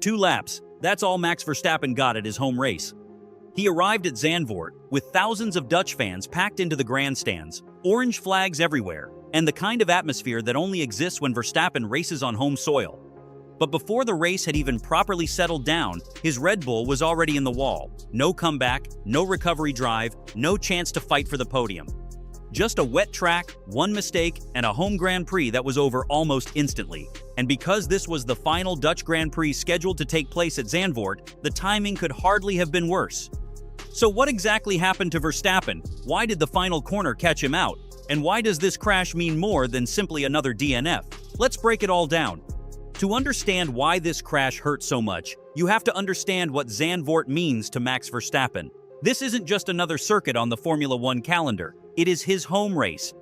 2 laps, that's all Max Verstappen got at his home race. He arrived at Zandvoort with thousands of Dutch fans packed into the grandstands, orange flags everywhere, and the kind of atmosphere that only exists when Verstappen races on home soil. But before the race had even properly settled down, his Red Bull was already in the wall. No comeback, no recovery drive, no chance to fight for the podium. Just a wet track, one mistake, and a home Grand Prix that was over almost instantly. And because this was the final Dutch Grand Prix scheduled to take place at Zandvoort, the timing could hardly have been worse. So what exactly happened to Verstappen? Why did the final corner catch him out? And why does this crash mean more than simply another DNF? Let's break it all down. To understand why this crash hurt so much, you have to understand what Zandvoort means to Max Verstappen. This isn't just another circuit on the Formula One calendar. It is his home race.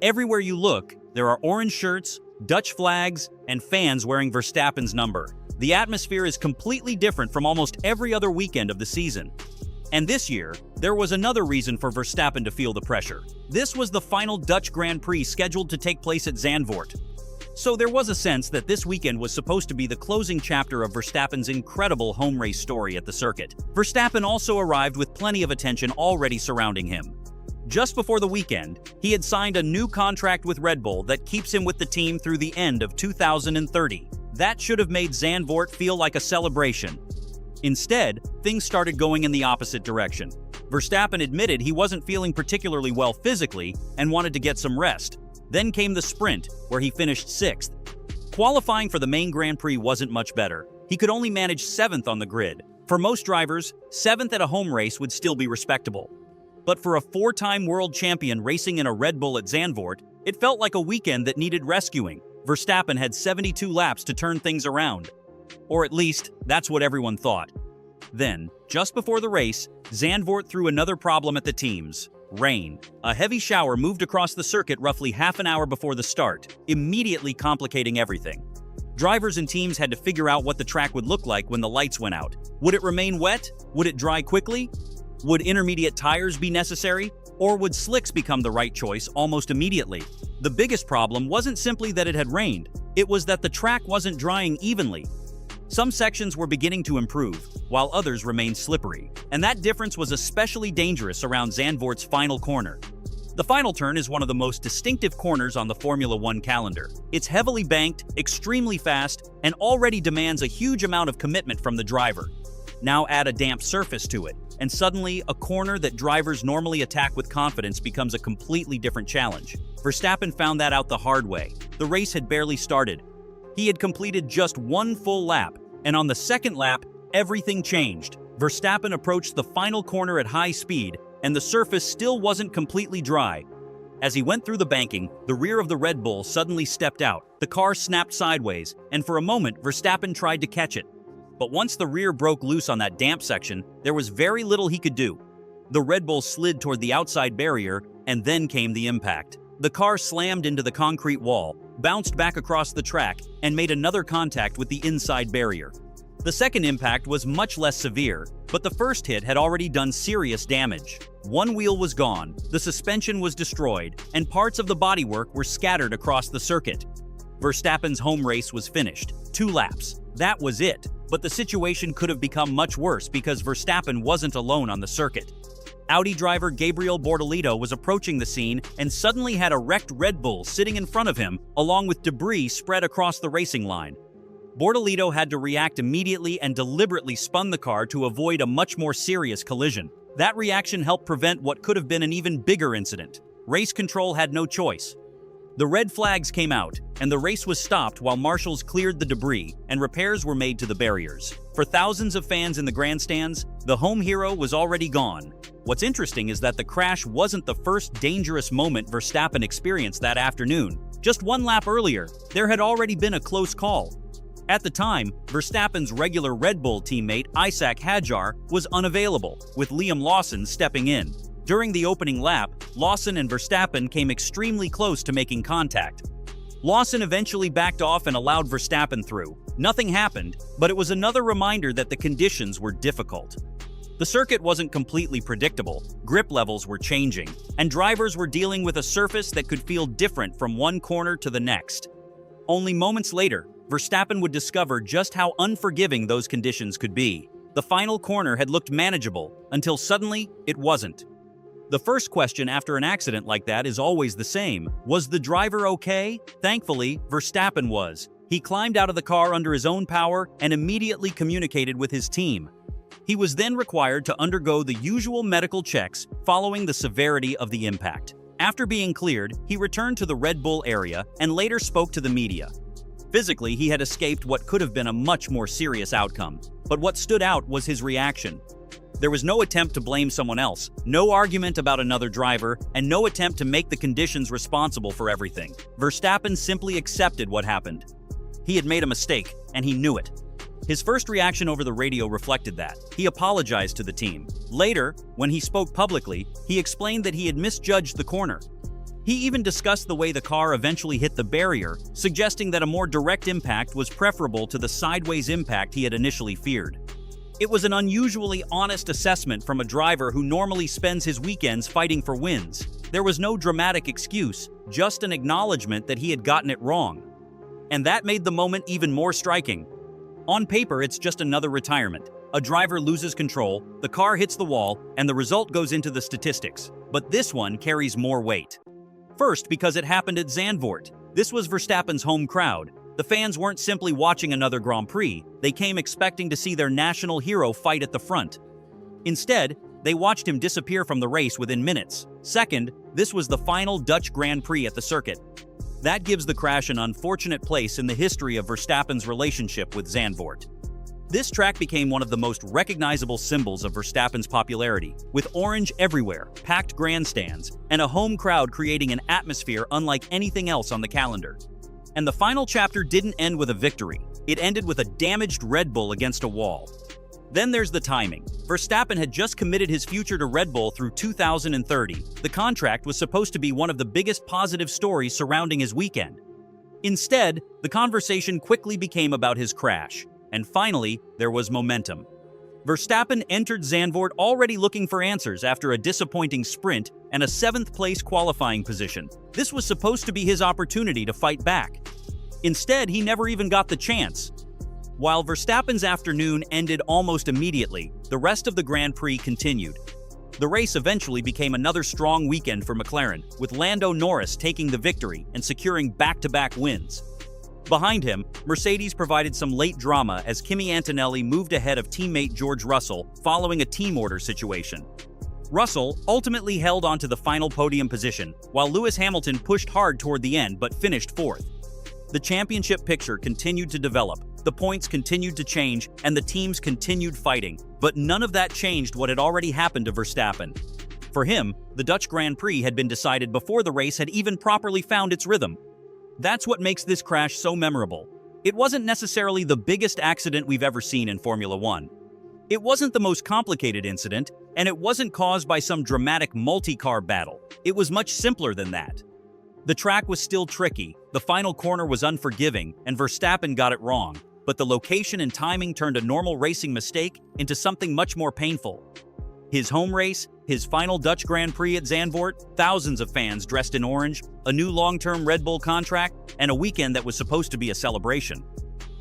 Everywhere you look, there are orange shirts, Dutch flags, and fans wearing Verstappen's number. The atmosphere is completely different from almost every other weekend of the season. And this year, there was another reason for Verstappen to feel the pressure. This was the final Dutch Grand Prix scheduled to take place at Zandvoort. So there was a sense that this weekend was supposed to be the closing chapter of Verstappen's incredible home race story at the circuit. Verstappen also arrived with plenty of attention already surrounding him. Just before the weekend, he had signed a new contract with Red Bull that keeps him with the team through the end of 2030. That should have made Zandvoort feel like a celebration. Instead, things started going in the opposite direction. Verstappen admitted he wasn't feeling particularly well physically and wanted to get some rest. Then came the sprint, where he finished 6th. Qualifying for the main Grand Prix wasn't much better. He could only manage 7th on the grid. For most drivers, 7th at a home race would still be respectable. But for a 4-time world champion racing in a Red Bull at Zandvoort, it felt like a weekend that needed rescuing. Verstappen had 72 laps to turn things around. Or at least, that's what everyone thought. Then, just before the race, Zandvoort threw another problem at the teams. Rain. A heavy shower moved across the circuit roughly half an hour before the start, immediately complicating everything. Drivers and teams had to figure out what the track would look like when the lights went out. Would it remain wet? Would it dry quickly? Would intermediate tires be necessary? Or would slicks become the right choice almost immediately? The biggest problem wasn't simply that it had rained, it was that the track wasn't drying evenly. Some sections were beginning to improve, while others remained slippery, and that difference was especially dangerous around Zandvoort's final corner. The final turn is one of the most distinctive corners on the Formula One calendar. It's heavily banked, extremely fast, and already demands a huge amount of commitment from the driver. Now add a damp surface to it, and suddenly a corner that drivers normally attack with confidence becomes a completely different challenge. Verstappen found that out the hard way. The race had barely started. He had completed just one full lap, and on the second lap, everything changed. Verstappen approached the final corner at high speed, and the surface still wasn't completely dry. As he went through the banking, the rear of the Red Bull suddenly stepped out. The car snapped sideways, and for a moment, Verstappen tried to catch it. But once the rear broke loose on that damp section, there was very little he could do. The Red Bull slid toward the outside barrier, and then came the impact. The car slammed into the concrete wall, bounced back across the track, and made another contact with the inside barrier. The second impact was much less severe, but the first hit had already done serious damage. One wheel was gone, the suspension was destroyed, and parts of the bodywork were scattered across the circuit. Verstappen's home race was finished. 2 laps. That was it. But the situation could have become much worse because Verstappen wasn't alone on the circuit. Audi driver Gabriel Bortoleto was approaching the scene and suddenly had a wrecked Red Bull sitting in front of him, along with debris spread across the racing line. Bortoleto had to react immediately and deliberately spun the car to avoid a much more serious collision. That reaction helped prevent what could have been an even bigger incident. Race control had no choice. The red flags came out, and the race was stopped while marshals cleared the debris and repairs were made to the barriers. For thousands of fans in the grandstands, the home hero was already gone. What's interesting is that the crash wasn't the first dangerous moment Verstappen experienced that afternoon. Just one lap earlier, there had already been a close call. At the time, Verstappen's regular Red Bull teammate Isaac Hadjar was unavailable, with Liam Lawson stepping in. During the opening lap, Lawson and Verstappen came extremely close to making contact. Lawson eventually backed off and allowed Verstappen through. Nothing happened, but it was another reminder that the conditions were difficult. The circuit wasn't completely predictable, grip levels were changing, and drivers were dealing with a surface that could feel different from one corner to the next. Only moments later, Verstappen would discover just how unforgiving those conditions could be. The final corner had looked manageable, until suddenly, it wasn't. The first question after an accident like that is always the same. Was the driver okay? Thankfully, Verstappen was. He climbed out of the car under his own power and immediately communicated with his team. He was then required to undergo the usual medical checks following the severity of the impact. After being cleared, he returned to the Red Bull area and later spoke to the media. Physically, he had escaped what could have been a much more serious outcome, but what stood out was his reaction. There was no attempt to blame someone else, no argument about another driver, and no attempt to make the conditions responsible for everything. Verstappen simply accepted what happened. He had made a mistake, and he knew it. His first reaction over the radio reflected that. He apologized to the team. Later, when he spoke publicly, he explained that he had misjudged the corner. He even discussed the way the car eventually hit the barrier, suggesting that a more direct impact was preferable to the sideways impact he had initially feared. It was an unusually honest assessment from a driver who normally spends his weekends fighting for wins. There was no dramatic excuse, just an acknowledgement that he had gotten it wrong. And that made the moment even more striking. On paper, it's just another retirement. A driver loses control, the car hits the wall, and the result goes into the statistics. But this one carries more weight. First, because it happened at Zandvoort. This was Verstappen's home crowd. The fans weren't simply watching another Grand Prix, they came expecting to see their national hero fight at the front. Instead, they watched him disappear from the race within minutes. Second, this was the final Dutch Grand Prix at the circuit. That gives the crash an unfortunate place in the history of Verstappen's relationship with Zandvoort. This track became one of the most recognizable symbols of Verstappen's popularity, with orange everywhere, packed grandstands, and a home crowd creating an atmosphere unlike anything else on the calendar. And the final chapter didn't end with a victory. It ended with a damaged Red Bull against a wall. Then there's the timing. Verstappen had just committed his future to Red Bull through 2030. The contract was supposed to be one of the biggest positive stories surrounding his weekend. Instead, the conversation quickly became about his crash. And finally, there was momentum. Verstappen entered Zandvoort already looking for answers after a disappointing sprint and a 7th-place qualifying position. This was supposed to be his opportunity to fight back. Instead, he never even got the chance. While Verstappen's afternoon ended almost immediately, the rest of the Grand Prix continued. The race eventually became another strong weekend for McLaren, with Lando Norris taking the victory and securing back-to-back wins. Behind him, Mercedes provided some late drama as Kimi Antonelli moved ahead of teammate George Russell following a team order situation. Russell ultimately held onto the final podium position, while Lewis Hamilton pushed hard toward the end but finished 4th. The championship picture continued to develop, the points continued to change, and the teams continued fighting, but none of that changed what had already happened to Verstappen. For him, the Dutch Grand Prix had been decided before the race had even properly found its rhythm. That's what makes this crash so memorable. It wasn't necessarily the biggest accident we've ever seen in Formula One. It wasn't the most complicated incident, and it wasn't caused by some dramatic multi-car battle. It was much simpler than that. The track was still tricky, the final corner was unforgiving, and Verstappen got it wrong, but the location and timing turned a normal racing mistake into something much more painful. His home race, his final Dutch Grand Prix at Zandvoort, thousands of fans dressed in orange, a new long-term Red Bull contract, and a weekend that was supposed to be a celebration.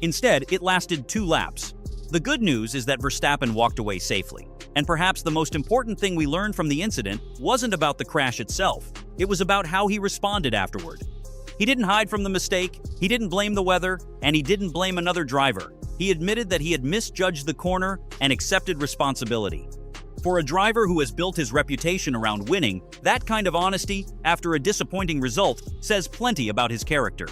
Instead, it lasted 2 laps. The good news is that Verstappen walked away safely. And perhaps the most important thing we learned from the incident wasn't about the crash itself. It was about how he responded afterward. He didn't hide from the mistake, he didn't blame the weather, and he didn't blame another driver. He admitted that he had misjudged the corner and accepted responsibility. For a driver who has built his reputation around winning, that kind of honesty, after a disappointing result, says plenty about his character.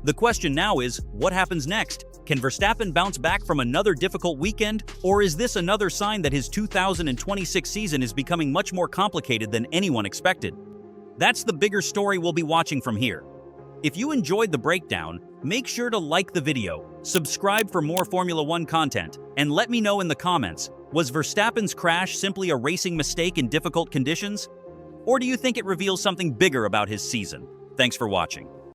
The question now is, what happens next? Can Verstappen bounce back from another difficult weekend, or is this another sign that his 2026 season is becoming much more complicated than anyone expected? That's the bigger story we'll be watching from here. If you enjoyed the breakdown, make sure to like the video, subscribe for more Formula One content, and let me know in the comments, was Verstappen's crash simply a racing mistake in difficult conditions? Or do you think it reveals something bigger about his season? Thanks for watching.